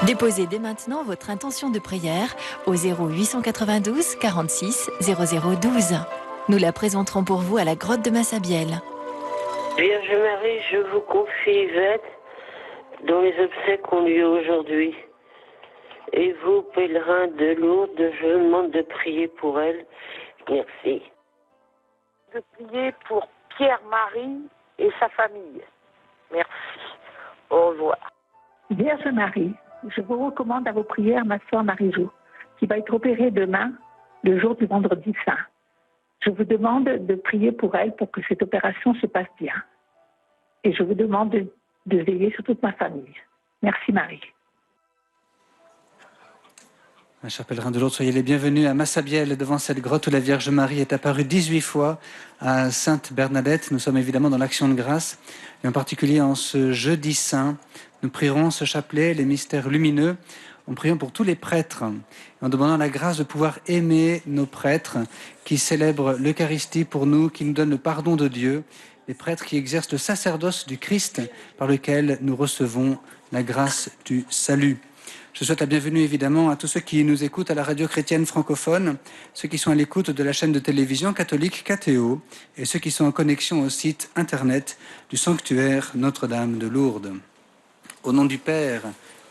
Déposez dès maintenant votre intention de prière au 0892 46 0012. Nous la présenterons pour vous à la grotte de Massabielle. Vierge Marie, je vous confie Yvette, dont les obsèques ont lieu aujourd'hui. Et vous, pèlerins de Lourdes, je vous demande de prier pour elle. Merci. De prier pour Pierre-Marie et sa famille. Merci. Au revoir. Vierge Marie, je vous recommande à vos prières ma sœur Marie-Jo, qui va être opérée demain, le jour du vendredi saint. Je vous demande de prier pour elle pour que cette opération se passe bien. Et je vous demande de veiller sur toute ma famille. Merci Marie. Mes chers pèlerins de Lourdes, soyez les bienvenus à Massabielle, devant cette grotte où la Vierge Marie est apparue 18 fois à Sainte Bernadette. Nous sommes évidemment dans l'action de grâce, et en particulier en ce jeudi saint, nous prierons ce chapelet, les mystères lumineux, en priant pour tous les prêtres, en demandant la grâce de pouvoir aimer nos prêtres qui célèbrent l'Eucharistie pour nous, qui nous donnent le pardon de Dieu, les prêtres qui exercent le sacerdoce du Christ par lequel nous recevons la grâce du salut. Je souhaite la bienvenue évidemment à tous ceux qui nous écoutent à la radio chrétienne francophone, ceux qui sont à l'écoute de la chaîne de télévision catholique KTO et ceux qui sont en connexion au site internet du sanctuaire Notre-Dame de Lourdes. Au nom du Père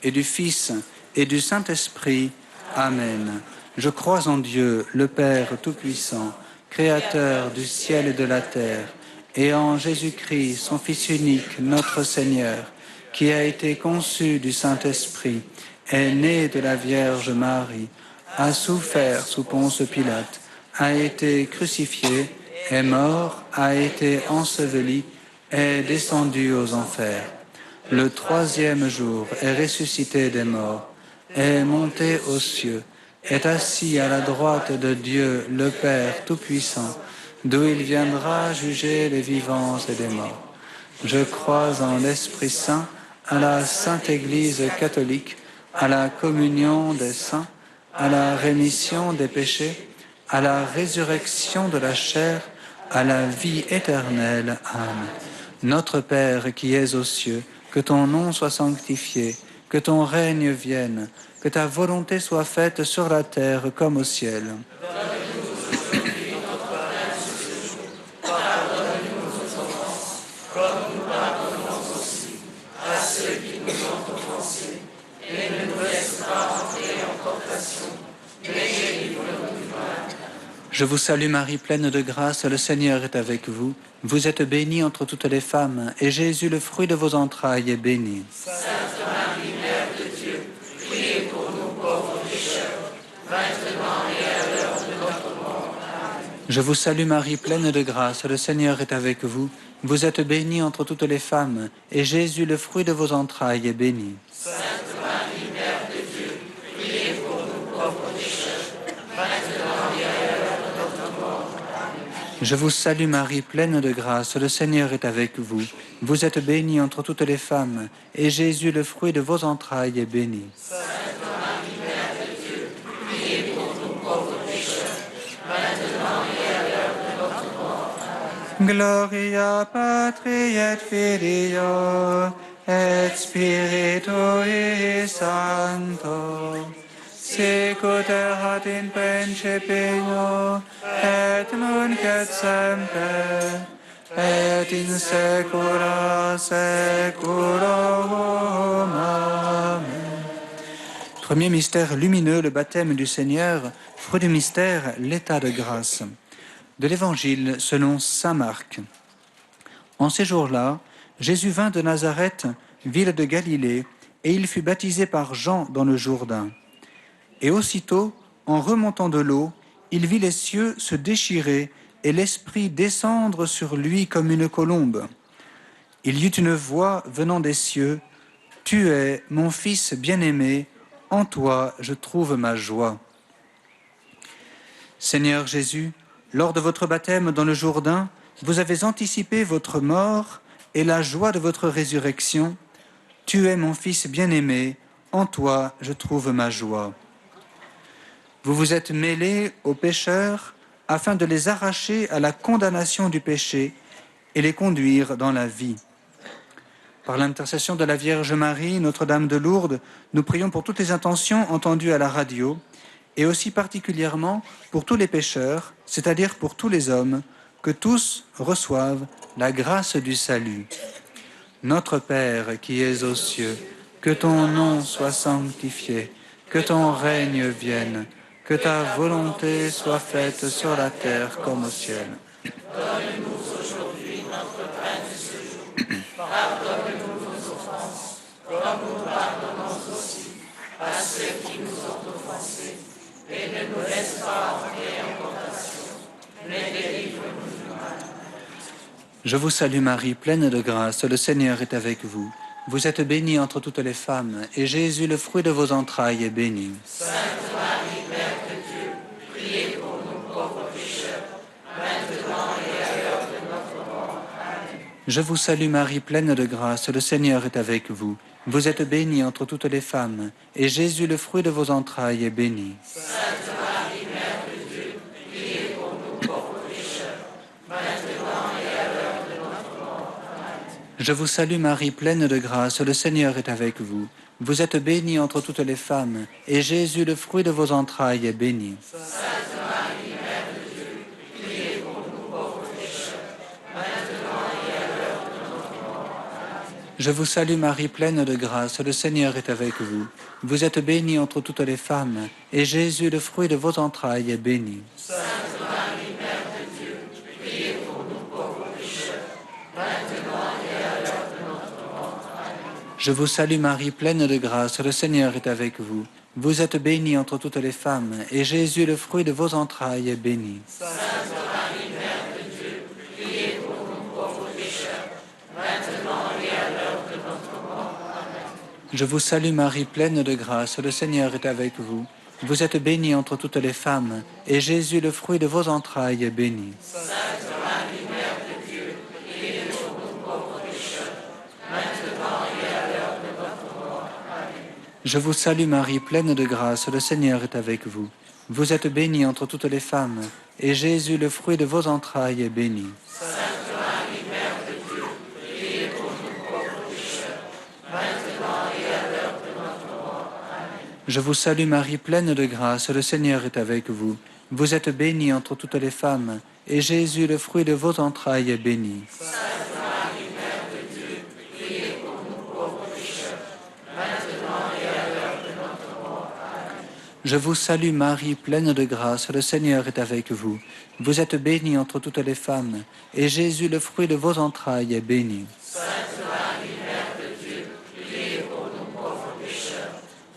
et du Fils et du Saint-Esprit, Amen. Je crois en Dieu, le Père Tout-Puissant, Créateur du ciel et de la terre, et en Jésus-Christ, son Fils unique, notre Seigneur, qui a été conçu du Saint-Esprit, est né de la Vierge Marie, a souffert sous Ponce Pilate, a été crucifié, est mort, a été enseveli, est descendu aux enfers. Le troisième jour est ressuscité des morts, est monté aux cieux, est assis à la droite de Dieu, le Père Tout-Puissant, d'où il viendra juger les vivants et les morts. Je crois en l'Esprit Saint, à la Sainte Église catholique, à la communion des saints, à la rémission des péchés, à la résurrection de la chair, à la vie éternelle. Amen. Notre Père qui es aux cieux, que ton nom soit sanctifié, que ton règne vienne, que ta volonté soit faite sur la terre comme au ciel. Je vous salue Marie, pleine de grâce, le Seigneur est avec vous. Vous êtes bénie entre toutes les femmes, et Jésus, le fruit de vos entrailles, est béni. Sainte Marie, Mère de Dieu, priez pour nous pauvres pécheurs, maintenant et à l'heure de notre mort. Amen. Je vous salue Marie, pleine de grâce, le Seigneur est avec vous. Vous êtes bénie entre toutes les femmes, et Jésus, le fruit de vos entrailles, est béni. Sainte Marie, Mère de Dieu, priez pour nous pauvres pécheurs, maintenant et à l'heure de notre mort. Amen. Je vous salue Marie, pleine de grâce, le Seigneur est avec vous. Vous êtes bénie entre toutes les femmes, et Jésus, le fruit de vos entrailles, est béni. Sainte Marie, Mère de Dieu, priez pour nous pauvres pécheurs, maintenant et à l'heure de notre mort. Amen. Gloria Patri et Filio et Spiritui Sancto, sicut erat in principio et nunc et semper et in saecula saeculorum. Amen. Premier mystère lumineux, le baptême du Seigneur. Fruit du mystère, l'état de grâce. De l'Évangile selon saint Marc. En ces jours-là, Jésus vint de Nazareth, ville de Galilée, et il fut baptisé par Jean dans le Jourdain. Et aussitôt, en remontant de l'eau, il vit les cieux se déchirer et l'Esprit descendre sur lui comme une colombe. Il y eut une voix venant des cieux, « Tu es mon Fils bien-aimé, en toi je trouve ma joie. » Seigneur Jésus, lors de votre baptême dans le Jourdain, vous avez anticipé votre mort et la joie de votre résurrection. Tu es mon Fils bien-aimé, en toi je trouve ma joie. Vous vous êtes mêlé aux pécheurs afin de les arracher à la condamnation du péché et les conduire dans la vie. Par l'intercession de la Vierge Marie, Notre-Dame de Lourdes, nous prions pour toutes les intentions entendues à la radio et aussi particulièrement pour tous les pécheurs, c'est-à-dire pour tous les hommes, que tous reçoivent la grâce du salut. Notre Père qui es aux cieux, que ton nom soit sanctifié, que ton règne vienne, que ta volonté soit faite sur la terre comme au ciel. Donne-nous aujourd'hui notre pain de ce jour. Pardonne-nous nos offenses, comme nous pardonnons aussi à ceux qui nous ont offensés. Et ne nous laisse pas entrer en tentation, mais délivre-nous du mal. Je vous salue Marie, pleine de grâce, le Seigneur est avec vous. Vous êtes bénie entre toutes les femmes, et Jésus, le fruit de vos entrailles, est béni. Sainte Marie, Mère de Dieu, priez pour nous pauvres pécheurs, maintenant et à l'heure de notre mort. Amen. Je vous salue Marie, pleine de grâce, le Seigneur est avec vous. Vous êtes bénie entre toutes les femmes, et Jésus, le fruit de vos entrailles, est béni. Sainte Marie, Mère de Dieu, priez pour nous pauvres pécheurs, maintenant et à l'heure de notre mort. Amen. Je vous salue Marie, pleine de grâce, le Seigneur est avec vous. Vous êtes bénie entre toutes les femmes, et Jésus, le fruit de vos entrailles, est béni. Sainte Marie, Mère de Dieu, priez pour nous pauvres pécheurs, maintenant et à l'heure de notre mort. Amen. Je vous salue Marie, pleine de grâce, le Seigneur est avec vous. Vous êtes bénie entre toutes les femmes, et Jésus, le fruit de vos entrailles, est béni. Sainte Marie, Mère de Dieu, priez pour nous pauvres pécheurs, maintenant et à l'heure de notre mort. Amen. Je vous salue Marie, pleine de grâce, le Seigneur est avec vous. Vous êtes bénie entre toutes les femmes, et Jésus, le fruit de vos entrailles, est béni. Sainte Marie, Mère de Dieu, priez pour nous pauvres pécheurs, maintenant et à l'heure de notre mort. Amen. Je vous salue Marie, pleine de grâce, le Seigneur est avec vous. Vous êtes bénie entre toutes les femmes, et Jésus, le fruit de vos entrailles, est béni. Sainte Marie, Mère de Dieu, priez pour nous pauvres pécheurs, maintenant et à l'heure de notre mort. Amen. Je vous salue Marie, pleine de grâce, le Seigneur est avec vous. Vous êtes bénie entre toutes les femmes, et Jésus, le fruit de vos entrailles, est béni. Sainte Marie, Mère de Dieu, priez pour nous pauvres pécheurs, maintenant et à l'heure de notre mort. Amen. Je vous salue Marie, pleine de grâce, le Seigneur est avec vous. Vous êtes bénie entre toutes les femmes, et Jésus, le fruit de vos entrailles, est béni. Sainte Marie, Mère de Dieu, priez pour nous pauvres pécheurs, maintenant et à l'heure de notre mort. Amen. Je vous salue Marie, pleine de grâce, le Seigneur est avec vous. Vous êtes bénie entre toutes les femmes, et Jésus, le fruit de vos entrailles, est béni. Sainte Marie, Mère de Dieu, priez pour nous pauvres pécheurs,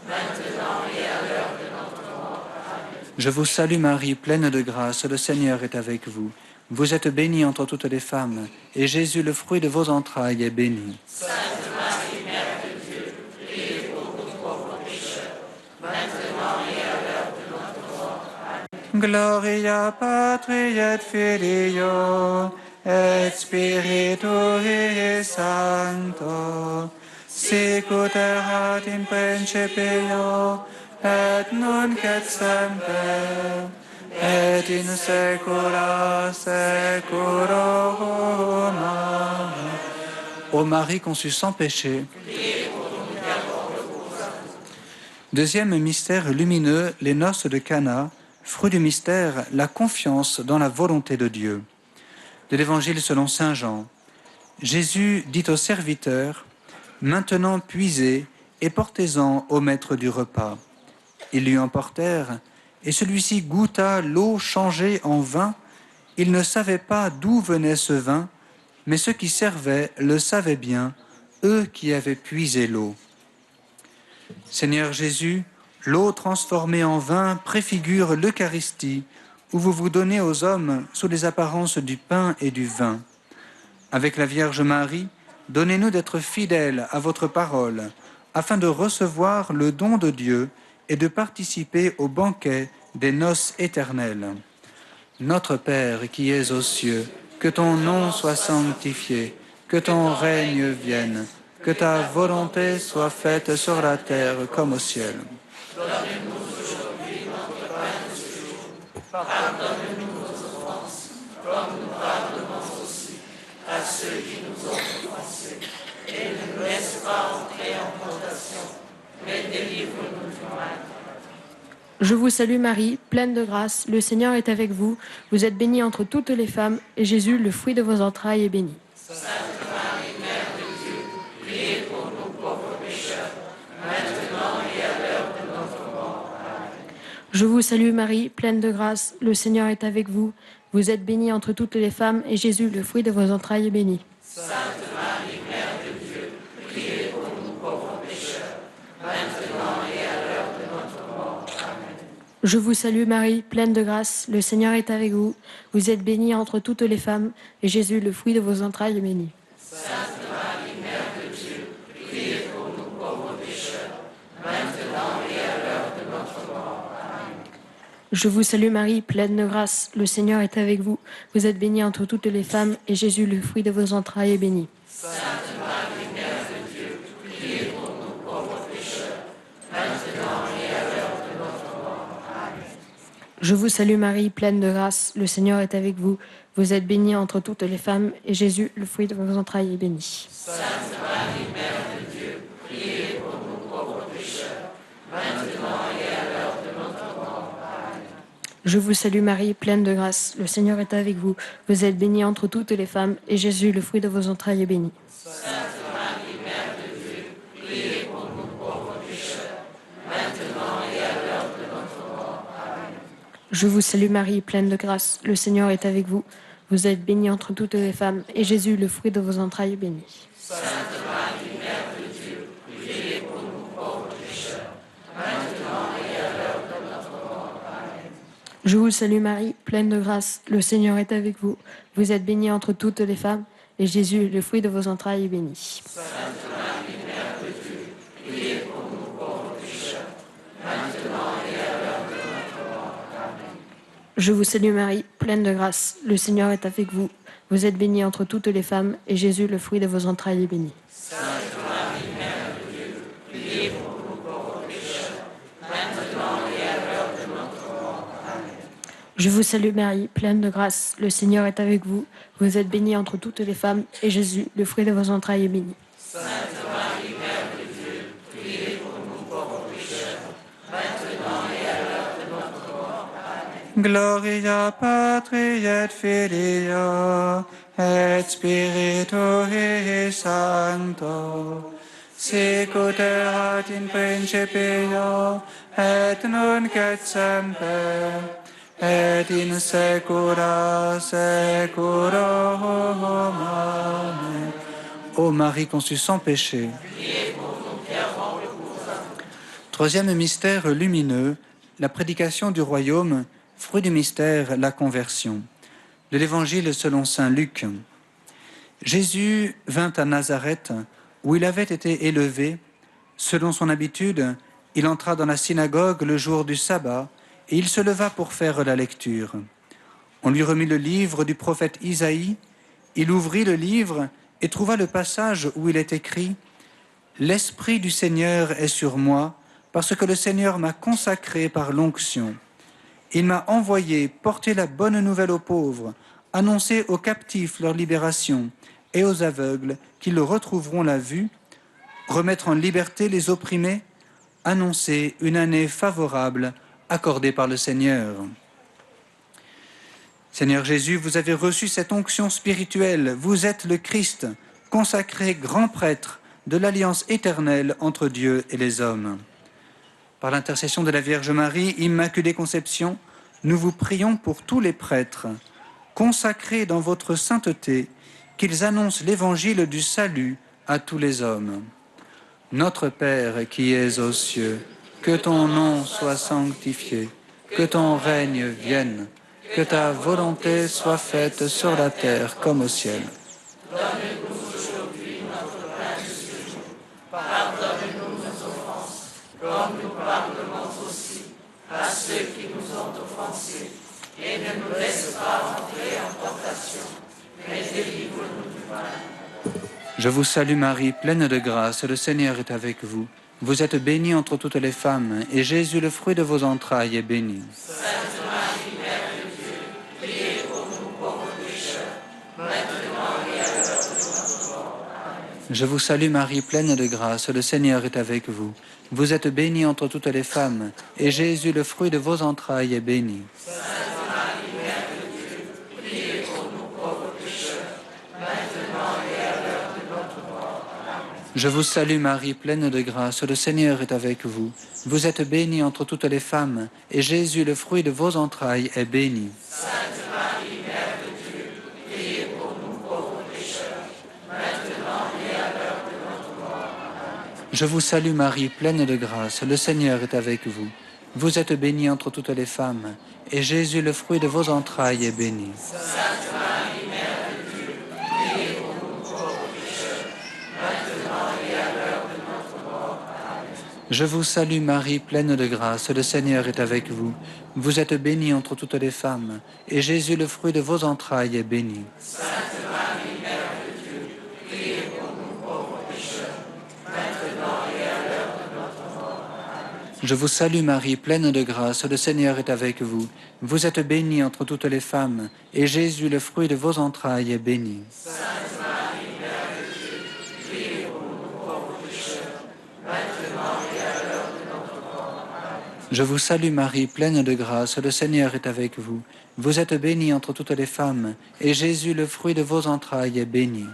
maintenant et à l'heure de notre mort. Amen. Je vous salue Marie, pleine de grâce, le Seigneur est avec vous. Vous êtes bénie entre toutes les femmes, et Jésus, le fruit de vos entrailles, est béni. Sainte Marie, Mère de Dieu, priez pour nous pauvres pécheurs, maintenant et à l'heure de notre mort. Amen. Gloria Patri et Filio et Spiritui Sancto, sic ut erat in principio et nunc et semper et in saecula saeculorum. Amen. Ô Marie conçue sans péché. Deuxième mystère lumineux, les noces de Cana. Fruit du mystère, la confiance dans la volonté de Dieu. De l'Évangile selon saint Jean. Jésus dit aux serviteurs, « Maintenant puisez et portez-en au maître du repas. » Ils lui emportèrent, et celui-ci goûta l'eau changée en vin. Il ne savait pas d'où venait ce vin, mais ceux qui servaient le savaient bien, eux qui avaient puisé l'eau. Seigneur Jésus, l'eau transformée en vin préfigure l'Eucharistie, où vous vous donnez aux hommes sous les apparences du pain et du vin. Avec la Vierge Marie, donnez-nous d'être fidèles à votre parole, afin de recevoir le don de Dieu et de participer au banquet des noces éternelles. Notre Père qui es aux cieux, que ton nom soit sanctifié, que ton règne vienne, que ta volonté soit faite sur la terre comme au ciel. Donne-nous aujourd'hui notre pain de ce jour. Pardonne-nous nos offenses, comme nous pardonnons aussi à ceux qui nous ont offensés. et ne nous laisse pas entrer en tentation, mais délivre-nous du mal. Je vous salue Marie, pleine de grâce, le Seigneur est avec vous. Vous êtes bénie entre toutes les femmes, et Jésus, le fruit de vos entrailles, est béni. Sainte Marie, Mère de Dieu, priez pour nous pauvres pécheurs, maintenant et à l'heure de notre mort. Amen. Je vous salue Marie, pleine de grâce, le Seigneur est avec vous. Vous êtes bénie entre toutes les femmes, et Jésus, le fruit de vos entrailles, est béni. Sainte Marie, Mère de Dieu, priez pour nous pauvres pécheurs, maintenant et à l'heure de notre mort. Amen. Je vous salue Marie, pleine de grâce, le Seigneur est avec vous. Vous êtes bénie entre toutes les femmes, et Jésus, le fruit de vos entrailles, est béni. Sainte Marie, Mère de Dieu, priez pour nous pauvres pécheurs, maintenant et à l'heure de notre mort. Amen. Je vous salue Marie, pleine de grâce, le Seigneur est avec vous. Vous êtes bénie entre toutes les femmes, et Jésus, le fruit de vos entrailles, est béni. Sainte Marie, Mère de Dieu, priez pour nous pauvres pécheurs, maintenant et à l'heure de notre mort. Amen. Je vous salue Marie, pleine de grâce, le Seigneur est avec vous. Vous êtes bénie entre toutes les femmes, et Jésus, le fruit de vos entrailles, est béni. Sainte Marie, Mère de Dieu, priez pour nous pauvres pécheurs, maintenant et à l'heure de notre mort. Amen. Je vous salue Marie, pleine de grâce, le Seigneur est avec vous. Vous êtes bénie entre toutes les femmes, et Jésus, le fruit de vos entrailles, est béni. Sainte Marie, Mère de Dieu, priez pour nous pauvres pécheurs, maintenant et à l'heure de notre mort. Amen. Je vous salue Marie, pleine de grâce, le Seigneur est avec vous. Vous êtes bénie entre toutes les femmes, et Jésus, le fruit de vos entrailles, est béni. Sainte Marie, Mère de Dieu, priez pour nous pauvres pécheurs, maintenant et à l'heure de notre mort. Amen. Je vous salue Marie, pleine de grâce, le Seigneur est avec vous. Vous êtes bénie entre toutes les femmes, et Jésus, le fruit de vos entrailles, est béni. Sainte Marie, Mère de Dieu, priez pour nous pauvres pécheurs, maintenant et à l'heure de notre mort. Amen. Je vous salue Marie, pleine de grâce, le Seigneur est avec vous. Vous êtes bénie entre toutes les femmes, et Jésus, le fruit de vos entrailles, est béni. Sainte Marie, Mère de Dieu, priez pour nous pauvres pécheurs, maintenant et à l'heure de notre mort. Amen. Je vous salue Marie, pleine de grâce, le Seigneur est avec vous. Vous êtes bénie entre toutes les femmes, et Jésus, le fruit de vos entrailles, est béni. Sainte Marie, Mère de Dieu, priez pour nous pauvres pécheurs, maintenant et à l'heure de notre mort. Amen. Gloria Patri et Filio et Spiritui Sancto, sic ut erat in principio et nunc et semper et in saecula saeculorum. Amen. Ô Marie conçue sans péché. Troisième mystère lumineux, la prédication du royaume, fruit du mystère, la conversion. De l'Évangile selon saint Luc. Jésus vint à Nazareth, où il avait été élevé. Selon son habitude, il entra dans la synagogue le jour du sabbat, et il se leva pour faire la lecture. On lui remit le livre du prophète Isaïe. Il ouvrit le livre et trouva le passage où il est écrit « L'Esprit du Seigneur est sur moi, parce que le Seigneur m'a consacré par l'onction. Il m'a envoyé porter la bonne nouvelle aux pauvres, annoncer aux captifs leur libération et aux aveugles qu'ils retrouveront la vue, remettre en liberté les opprimés, annoncer une année favorable accordée par le Seigneur. » Seigneur Jésus, vous avez reçu cette onction spirituelle. Vous êtes le Christ, consacré grand prêtre de l'alliance éternelle entre Dieu et les hommes. Par l'intercession de la Vierge Marie, Immaculée Conception, nous vous prions pour tous les prêtres, consacrés dans votre sainteté, qu'ils annoncent l'évangile du salut à tous les hommes. Notre Père qui es aux cieux, que ton nom soit sanctifié, que ton règne vienne, que ta volonté soit faite sur la terre comme au ciel. Donne-nous aujourd'hui notre pain de ce jour. Pardonne-nous nos offenses, comme nous pardonnons aussi à ceux qui nous ont offensés. Et ne nous laisse pas entrer en tentation, mais délivre-nous du mal. Je vous salue Marie, pleine de grâce, le Seigneur est avec vous. Vous êtes bénie entre toutes les femmes, et Jésus, le fruit de vos entrailles, est béni. Sainte Marie, Mère de Dieu, priez pour nous pauvres pécheurs, maintenant et à l'heure de notre mort. Amen. Je vous salue Marie, pleine de grâce, le Seigneur est avec vous. Vous êtes bénie entre toutes les femmes, et Jésus, le fruit de vos entrailles, est béni. Je vous salue Marie, pleine de grâce, le Seigneur est avec vous. Vous êtes bénie entre toutes les femmes, et Jésus, le fruit de vos entrailles, est béni. Je vous salue Marie, pleine de grâce, le Seigneur est avec vous. Vous êtes bénie entre toutes les femmes, et Jésus, le fruit de vos entrailles, est béni. Je vous salue Marie, pleine de grâce, le Seigneur est avec vous. Vous êtes bénie entre toutes les femmes, et Jésus, le fruit de vos entrailles, est béni. Je vous salue Marie, pleine de grâce, le Seigneur est avec vous. Vous êtes bénie entre toutes les femmes, et Jésus, le fruit de vos entrailles, est béni. Je vous salue Marie, pleine de grâce, le Seigneur est avec vous. Vous êtes bénie entre toutes les femmes, et Jésus, le fruit de vos entrailles, est béni.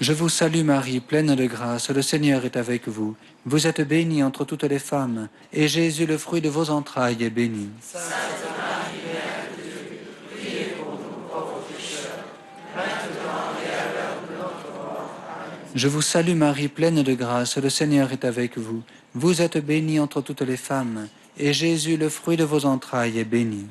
Je vous salue Marie, pleine de grâce, le Seigneur est avec vous. Vous êtes bénie entre toutes les femmes, et Jésus, le fruit de vos entrailles, est béni. Je vous salue Marie, pleine de grâce, le Seigneur est avec vous. Vous êtes bénie entre toutes les femmes, et Jésus, le fruit de vos entrailles, est béni.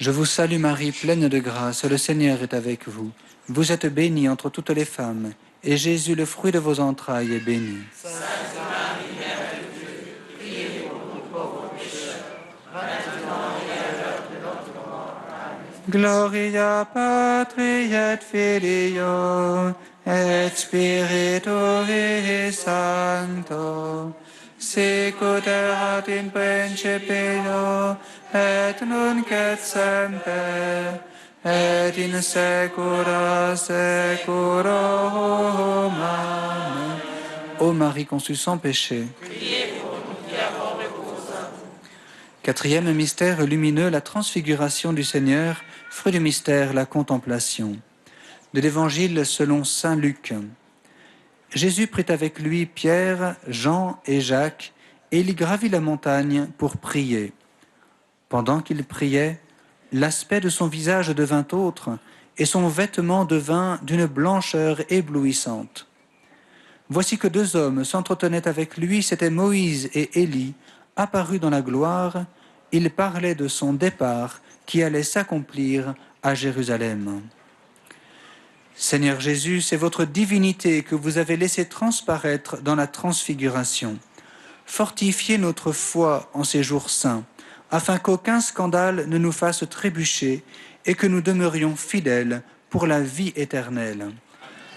Je vous salue Marie, pleine de grâce, le Seigneur est avec vous. Vous êtes bénie entre toutes les femmes, et Jésus, le fruit de vos entrailles, est béni. Gloria Patri et Filio et Spiritui Sancto, sicut erat in principio et nunc et semper et in saecula saeculorum. Amen. Ô Marie conçue sans péché, quatrième mystère lumineux, la transfiguration du Seigneur, fruit du mystère, la contemplation. De l'Évangile selon saint Luc. Jésus prit avec lui Pierre, Jean et Jacques, et il gravit la montagne pour prier. Pendant qu'il priait, l'aspect de son visage devint autre, et son vêtement devint d'une blancheur éblouissante. Voici que deux hommes s'entretenaient avec lui, c'étaient Moïse et Élie, apparus dans la gloire. Ils parlaient de son départ qui allait s'accomplir à Jérusalem. Seigneur Jésus, c'est votre divinité que vous avez laissé transparaître dans la transfiguration. Fortifiez notre foi en ces jours saints, afin qu'aucun scandale ne nous fasse trébucher et que nous demeurions fidèles pour la vie éternelle.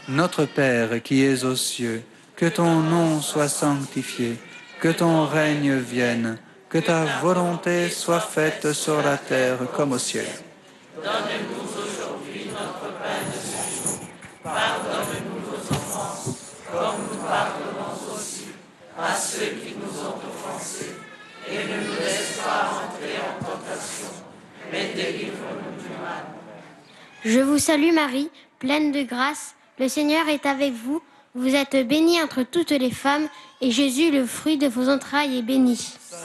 Notre Père qui es aux cieux, que ton nom soit sanctifié, que ton règne vienne, que ta volonté soit faite sur la terre comme au ciel. Donne-nous aujourd'hui notre pain de ce jour. Pardonne-nous nos offenses, comme nous pardonnons aussi à ceux qui nous ont offensés. Et ne nous laisse pas entrer en tentation, mais délivre-nous du mal. Je vous salue Marie, pleine de grâce, le Seigneur est avec vous. Vous êtes bénie entre toutes les femmes, et Jésus, le fruit de vos entrailles, est béni. Sainte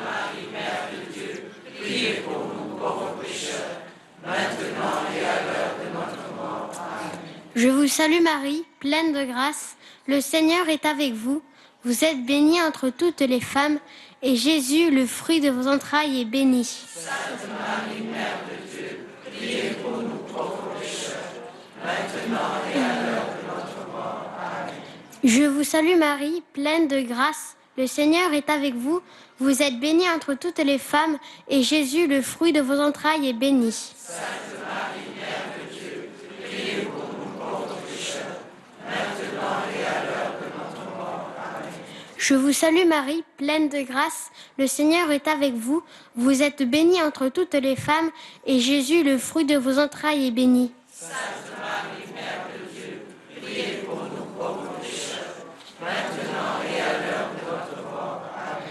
Marie, Mère de Dieu, priez pour nous pauvres pécheurs, maintenant et à l'heure de notre mort. Amen. Je vous salue Marie, pleine de grâce, le Seigneur est avec vous. Vous êtes bénie entre toutes les femmes, et Jésus, le fruit de vos entrailles, est béni. Sainte Marie, Mère de Dieu, priez pour nous pauvres pécheurs, maintenant et à l'heure de notre mort. Amen. Je vous salue Marie, pleine de grâce, le Seigneur est avec vous. Vous êtes bénie entre toutes les femmes, et Jésus, le fruit de vos entrailles, est béni. Sainte Marie, Mère de Dieu, priez pour nous pauvres pécheurs, maintenant et à l'heure Je vous salue Marie, pleine de grâce, le Seigneur est avec vous. Vous êtes bénie entre toutes les femmes, et Jésus, le fruit de vos entrailles, est béni. Sainte Marie, Mère de Dieu, priez pour nous pauvres pécheurs, maintenant et à l'heure de notre mort. Amen.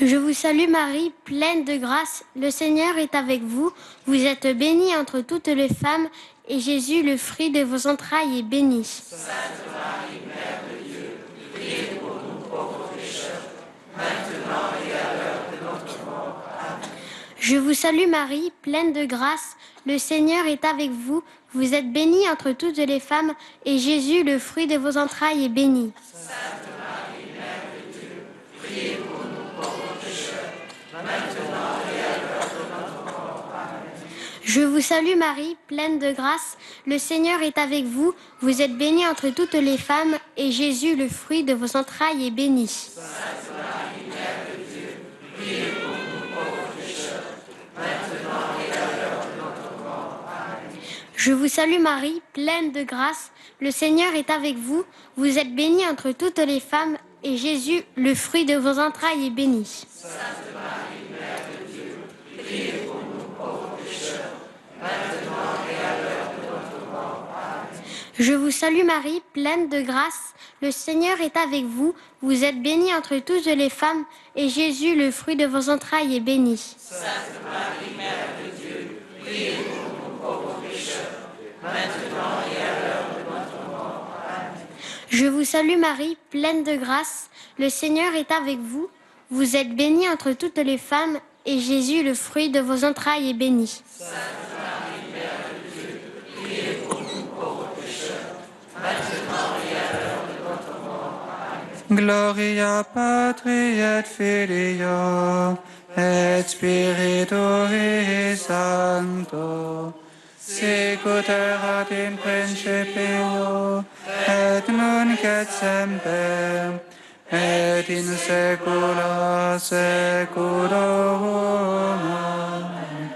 Je vous salue Marie, pleine de grâce, le Seigneur est avec vous. Vous êtes bénie entre toutes les femmes, et Jésus, le fruit de vos entrailles, est béni. Sainte Marie, Mère de Dieu, priez pour nous pauvres pécheurs, maintenant et à l'heure de notre mort. Amen. Je vous salue Marie, pleine de grâce, le Seigneur est avec vous. Vous êtes bénie entre toutes les femmes, et Jésus, le fruit de vos entrailles, est béni. Sainte Marie, Mère de Dieu, priez pour nous pauvres pécheurs, maintenant et à l'heure de notre mort. Amen. Je vous salue Marie, pleine de grâce, le Seigneur est avec vous. Vous êtes bénie entre toutes les femmes, et Jésus, le fruit de vos entrailles, est béni. Sainte Marie, Mère de Dieu, priez pour nous pauvres pécheurs, maintenant et à l'heure de notre mort. Amen. Je vous salue Marie, pleine de grâce, le Seigneur est avec vous. Vous êtes bénie entre toutes les femmes, et Jésus, le fruit de vos entrailles, est béni. Sainte Marie, Mère de Dieu, priez pour nous pauvres pécheurs, maintenant et à l'heure de notre mort. Amen. Je vous salue Marie, pleine de grâce, le Seigneur est avec vous. Vous êtes bénie entre toutes les femmes, et Jésus, le fruit de vos entrailles, est béni. Sainte Marie, Mère de Dieu, priez pour nous pauvres pécheurs, maintenant et à l'heure de notre mort. Amen. Je vous salue Marie, pleine de grâce, le Seigneur est avec vous. Vous êtes bénie entre toutes les femmes, et Jésus, le fruit de vos entrailles, est béni. Sainte Marie, Mère de Dieu, priez pour nous pauvres pécheurs, maintenant et à l'heure de notre mort. Amen. Gloria Patri et Filio et Spiritui Sancto, sicut erat in principio et nunc et semper et in saecula saeculorum. Amen.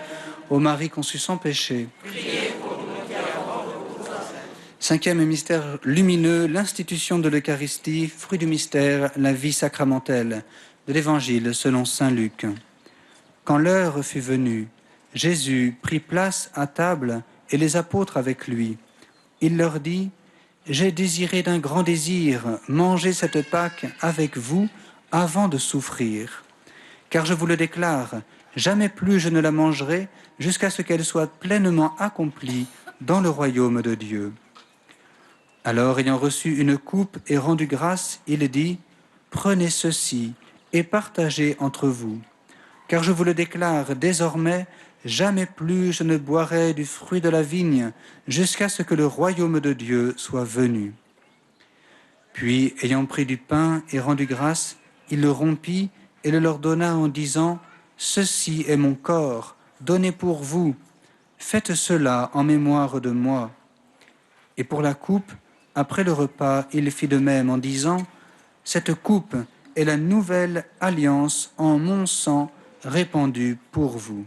Ô Marie conçue sans péché, cinquième mystère lumineux, l'institution de l'Eucharistie, fruit du mystère, la vie sacramentelle de l'Évangile selon saint Luc. Quand l'heure fut venue, Jésus prit place à table et les apôtres avec lui. Il leur dit : j'ai désiré d'un grand désir manger cette Pâque avec vous avant de souffrir. Car je vous le déclare, jamais plus je ne la mangerai jusqu'à ce qu'elle soit pleinement accomplie dans le royaume de Dieu. Alors, ayant reçu une coupe et rendu grâce, il dit : prenez ceci et partagez entre vous. Car je vous le déclare, désormais, jamais plus je ne boirai du fruit de la vigne jusqu'à ce que le royaume de Dieu soit venu. Puis, ayant pris du pain et rendu grâce, il le rompit et le leur donna en disant : ceci est mon corps, donné pour vous. Faites cela en mémoire de moi. Et pour la coupe, après le repas, il fit de même en disant : cette coupe est la nouvelle alliance en mon sang répandu pour vous.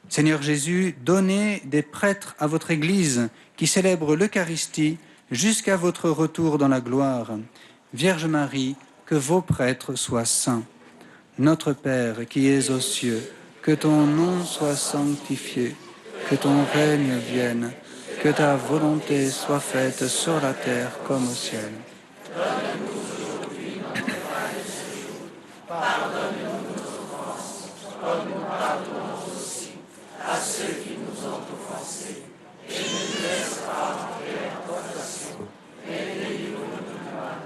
Seigneur Jésus, donnez des prêtres à votre Église qui célèbre l'Eucharistie jusqu'à votre retour dans la gloire. Vierge Marie, que vos prêtres soient saints. Notre Père qui es aux cieux, que ton nom soit sanctifié, que ton règne vienne, que ta volonté soit faite sur la terre comme au ciel. Donne-nous aujourd'hui notre pain de ce jour. Pardonne-nous nos offenses, comme nous pardonnons aussi à ceux qui nous ont offensés. Et ne nous laisse pas entrer en tentation, mais délivre-nous du mal.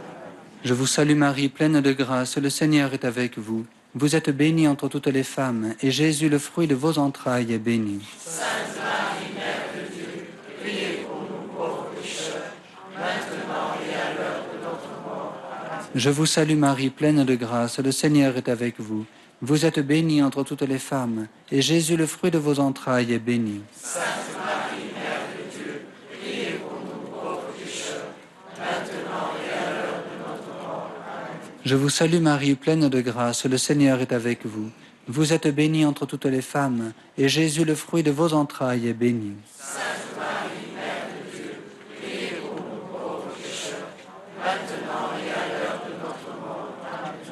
Je vous salue Marie, pleine de grâce, le Seigneur est avec vous. Vous êtes bénie entre toutes les femmes, et Jésus, le fruit de vos entrailles, est béni. Sainte Marie, Mère de Dieu, priez pour nous pauvres pécheurs, maintenant et à l'heure de notre mort. Amen. Je vous salue Marie, pleine de grâce, le Seigneur est avec vous. Vous êtes bénie entre toutes les femmes, et Jésus, le fruit de vos entrailles, est béni. Sainte Marie, Mère de Dieu, priez pour nous pauvres pécheurs, maintenant et à l'heure de notre mort. Amen. Je vous salue Marie, pleine de grâce, le Seigneur est avec vous. Vous êtes bénie entre toutes les femmes, et Jésus, le fruit de vos entrailles, est béni. Sainte Marie, Mère de Dieu, priez pour nous pauvres pécheurs, maintenant et à l'heure de notre mort.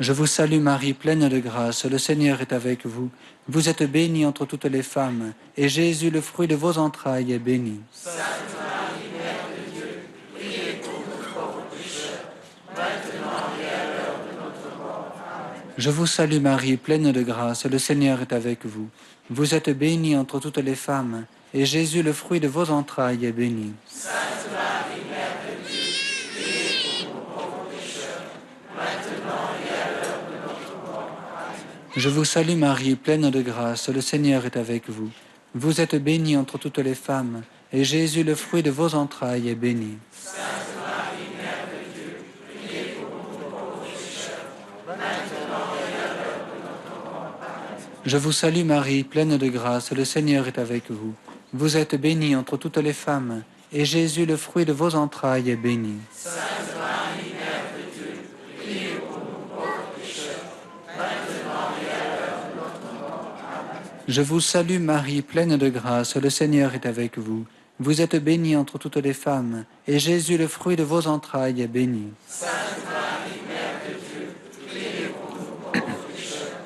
Je vous salue Marie, pleine de grâce, le Seigneur est avec vous. Vous êtes bénie entre toutes les femmes, et Jésus, le fruit de vos entrailles, est béni. Sainte Marie, Mère de Dieu, priez pour nous pauvres pécheurs, maintenant et à l'heure de notre mort. Amen. Je vous salue Marie, pleine de grâce, le Seigneur est avec vous. Vous êtes bénie entre toutes les femmes, et Jésus, le fruit de vos entrailles, est béni. Sainte Marie, Mère de Dieu, priez pour nous pauvres pécheurs, maintenant et à l'heure de notre mort. Amen. Je vous salue Marie, pleine de grâce, le Seigneur est avec vous. Vous êtes bénie entre toutes les femmes, et Jésus, le fruit de vos entrailles, est béni. Sainte Marie, Mère de Dieu, priez pour nous pauvres pécheurs, maintenant et à l'heure de notre mort. Amen. Je vous salue Marie, pleine de grâce, le Seigneur est avec vous. Vous êtes bénie entre toutes les femmes, et Jésus, le fruit de vos entrailles, est béni. Sainte Marie, Mère de Dieu, priez pour nous pauvres pécheurs, maintenant et à l'heure de notre mort. Amen. Je vous salue Marie, pleine de grâce, le Seigneur est avec vous. Vous êtes bénie entre toutes les femmes, et Jésus, le fruit de vos entrailles, est béni. Sainte Marie, Mère de Dieu, priez pour nous pauvres pécheurs,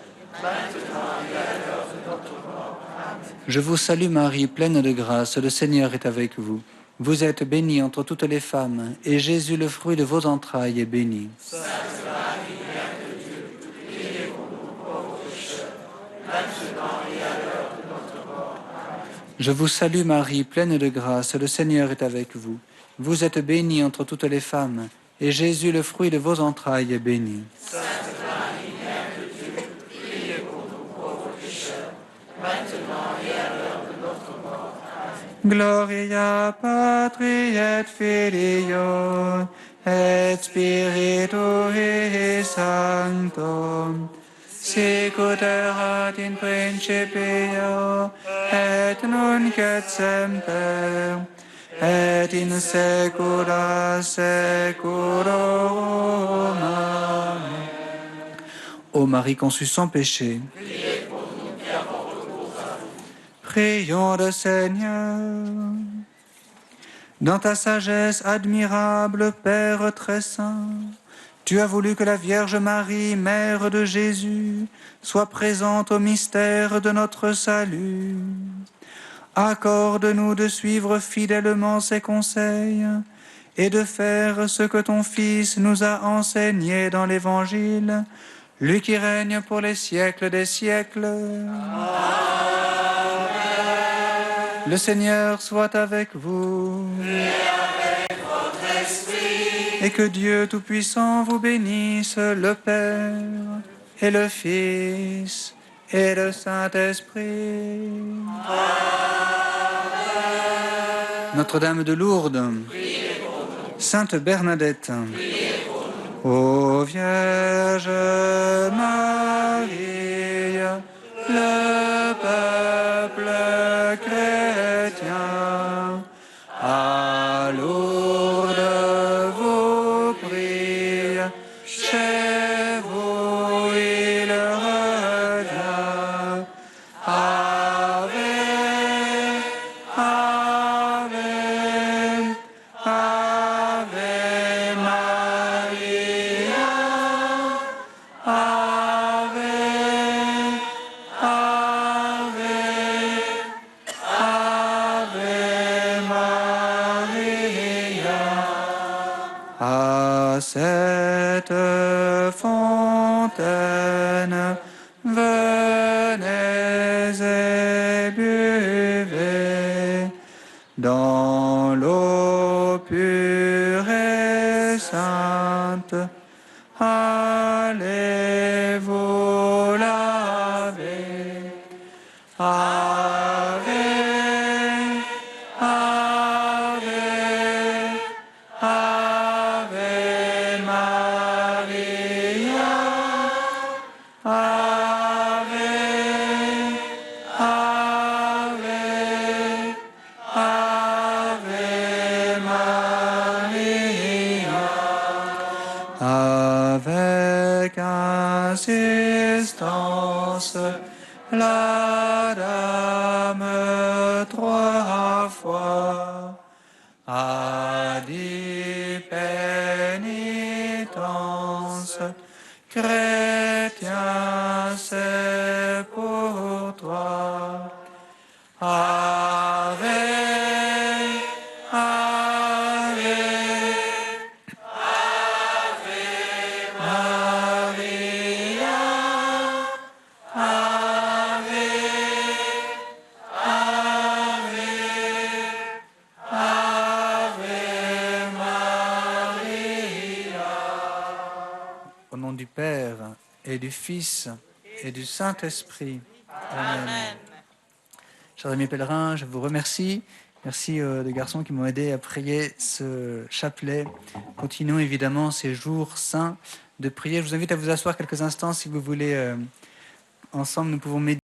maintenant et à l'heure de notre mort. Amen. Je vous salue Marie, pleine de grâce, le Seigneur est avec vous. Vous êtes bénie entre toutes les femmes, et Jésus, le fruit de vos entrailles, est béni. Sainte Marie, Mère de Dieu, priez pour nous pauvres pécheurs, maintenant et à l'heure de notre mort. Amen. Je vous salue Marie, pleine de grâce, le Seigneur est avec vous. Vous êtes bénie entre toutes les femmes, et Jésus, le fruit de vos entrailles, est béni. Sainte Marie, Mère de Dieu, priez pour nous pauvres pécheurs, maintenant et à l'heure de notre mort. Amen. Gloria Patri et Filio et Spiritui Sancto, sicut erat in principio et nunc et semper et in saecula saeculorum. Amen. Ô Marie conçue sans péché, prions le Seigneur. Dans ta sagesse admirable, Père très saint, tu as voulu que la Vierge Marie, Mère de Jésus, soit présente au mystère de notre salut. Accorde-nous de suivre fidèlement ses conseils et de faire ce que ton Fils nous a enseigné dans l'Évangile, lui qui règne pour les siècles des siècles. Le Seigneur soit avec vous. Et avec votre esprit. Et que Dieu Tout-Puissant vous bénisse, le Père et le Fils et le Saint-Esprit. Notre-Dame de Lourdes, Sainte Bernadette, ô Vierge Marie, le peuple chrétien, à Lourdes vous prie, chez vous il revient. Ave, Ave, Ave Maria, Ave, Ave, Ave Maria. À cette fontaine, venez et buvez dans l'eau pure et sainte. Allez vous laver. Ave, Ave, Ave Maria, Ave, Ave, Ave Maria. Avec insistance, la dame 3 fois a dit pénitence chrétien, c'est pour toi. Ave, Ave, Ave Maria, Ave, Ave, Ave Maria. Au nom du Père et du Fils et du Saint-Esprit. Amen. Chers amis pèlerins, je vous remercie. Merci les garçons qui m'ont aidé à prier ce chapelet. Continuons évidemment ces jours saints de prière. Je vous invite à vous asseoir quelques instants si vous voulez. Ensemble, nous pouvons méditer.